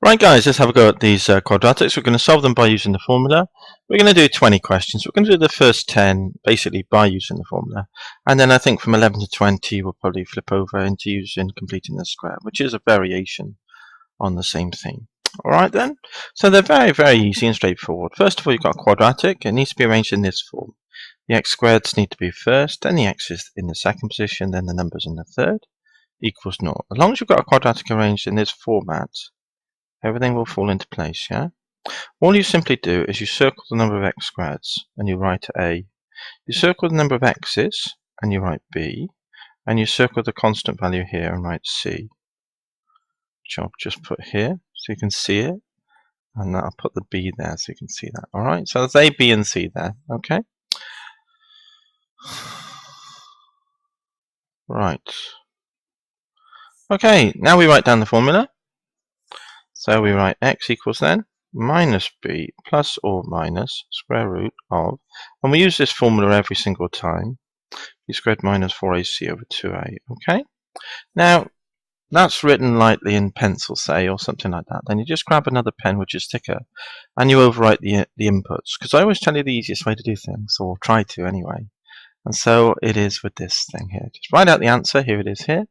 Right guys, let's have a go at these quadratics. We're going to solve them by using the formula. We're going to do 20 questions. We're going to do the first 10 basically by using the formula. And then I think from 11 to 20 we'll probably flip over into using completing the square, which is a variation on the same thing. Alright then, so they're very easy and straightforward. First of all, you've got a quadratic. It needs to be arranged in this form. The x squareds need to be first, then the x is in the second position, then the numbers in the third, equals 0. As long as you've got a quadratic arranged in this format, everything will fall into place, yeah? All you simply do is you circle the number of x squareds and you write A. You circle the number of x's and you write B. And you circle the constant value here and write C. Which I'll just put here so you can see it. And I'll put the B there so you can see that. Alright, so there's A, B, and C there, okay? Right. Okay, now we write down the formula. So we write x equals then minus b plus or minus square root of, and we use this formula every single time, b squared minus 4ac over 2a, okay? Now, that's written lightly in pencil, say, or something like that. Then you just grab another pen which is thicker, and you overwrite the inputs, because I always tell you the easiest way to do things, or try to anyway. And so it is with this thing here. Just write out the answer, here it is here.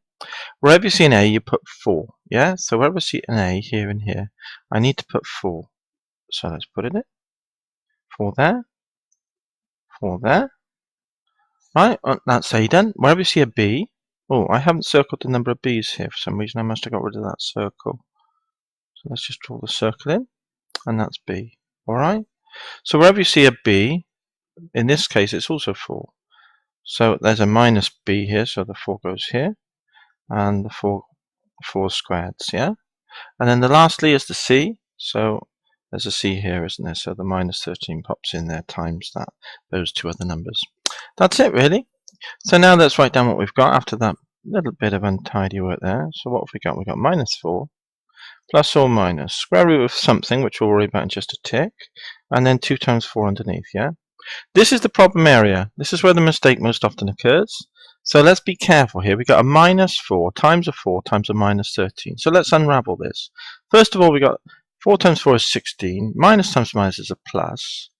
Wherever you see an A, you put 4, yeah? So wherever you see an A, here and here, I need to put 4. So let's put it in. 4 there. 4 there. Right, that's A done. Wherever you see a B, oh, I haven't circled the number of B's here for some reason. I must have got rid of that circle. So let's just draw the circle in, and that's B. Alright? So wherever you see a B, in this case it's also 4. So there's a minus B here, so the 4 goes here, and the 4 squareds, yeah? And then the lastly is the C, so there's a C here, isn't there? So the minus 13 pops in there times that, those two other numbers. That's it, really. So now let's write down what we've got after that little bit of untidy work there. So what have we got? We've got minus 4 plus or minus square root of something, which we'll worry about in just a tick, and then 2 times 4 underneath, yeah? This is the problem area. This is where the mistake most often occurs. So let's be careful here. We've got a minus 4 times a 4 times a minus 13. So let's unravel this. First of all, we got 4 times 4 is 16. Minus times minus is a plus.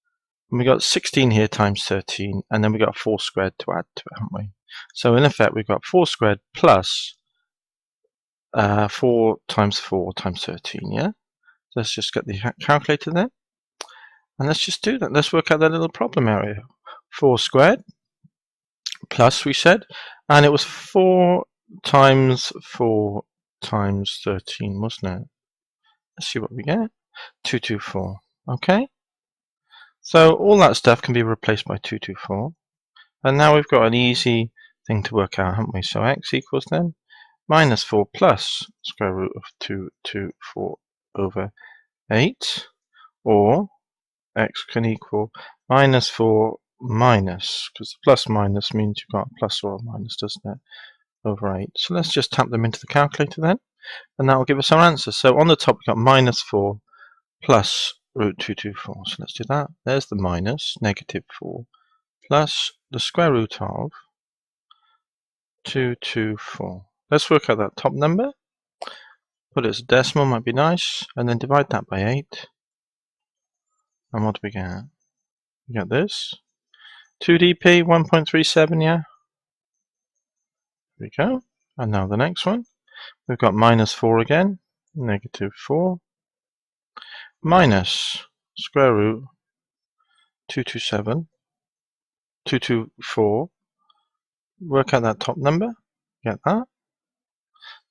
And we got 16 here times 13. And then we got 4 squared to add to it, haven't we? So in effect, we've got 4 squared plus 4 times 4 times 13, yeah? So let's just get the calculator there. And let's just do that. Let's work out that little problem area. 4 squared plus, we said, and it was 4 times 4 times 13, wasn't it? Let's see what we get. 224. Okay? So all that stuff can be replaced by 224. And now we've got an easy thing to work out, haven't we? So x equals then minus 4 plus square root of 224 over 8, or x can equal minus 4 minus, because plus minus means you've got a plus or a minus, doesn't it, over 8. So let's just tap them into the calculator then, and that will give us our answer. So on the top we've got minus 4 plus root 224. So let's do that. There's the minus, negative 4, plus the square root of 224. Let's work out that top number. Put it as a decimal, might be nice, and then divide that by 8. And what do we get? We get this. 2dp 1.37, yeah? There we go. And now the next one. We've got minus 4 again, negative 4, minus square root 224. Work out that top number. Get that.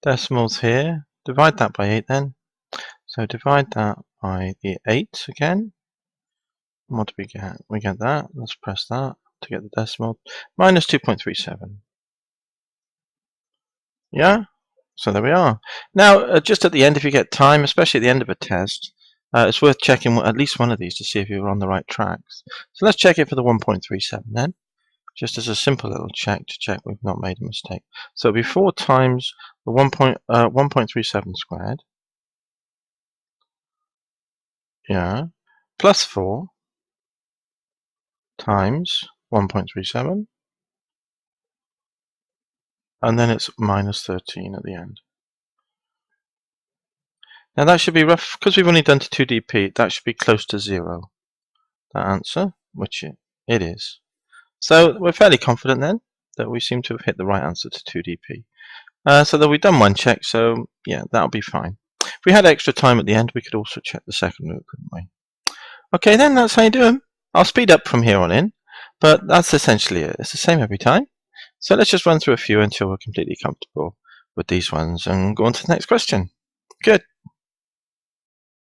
Decimals here. Divide that by 8 then. So divide that by the 8 again. And what do we get? We get that. Let's press that to get the decimal. Minus 2.37. Yeah? So there we are. Now, just at the end, if you get time, especially at the end of a test, it's worth checking at least one of these to see if you're on the right tracks. So let's check it for the 1.37 then, just as a simple little check to check we've not made a mistake. So it'll be 4 times the 1.37 squared, yeah, plus 4 times 1.37, and then it's minus 13 at the end. Now that should be rough, because we've only done to 2dp, that should be close to 0. That answer, which it is. So we're fairly confident then that we seem to have hit the right answer to 2dp. So that we've done one check, so yeah, that'll be fine. If we had extra time at the end, we could also check the second root, couldn't we? Okay then, that's how you do them. I'll speed up from here on in, but that's essentially it. It's the same every time. So let's just run through a few until we're completely comfortable with these ones and go on to the next question. Good.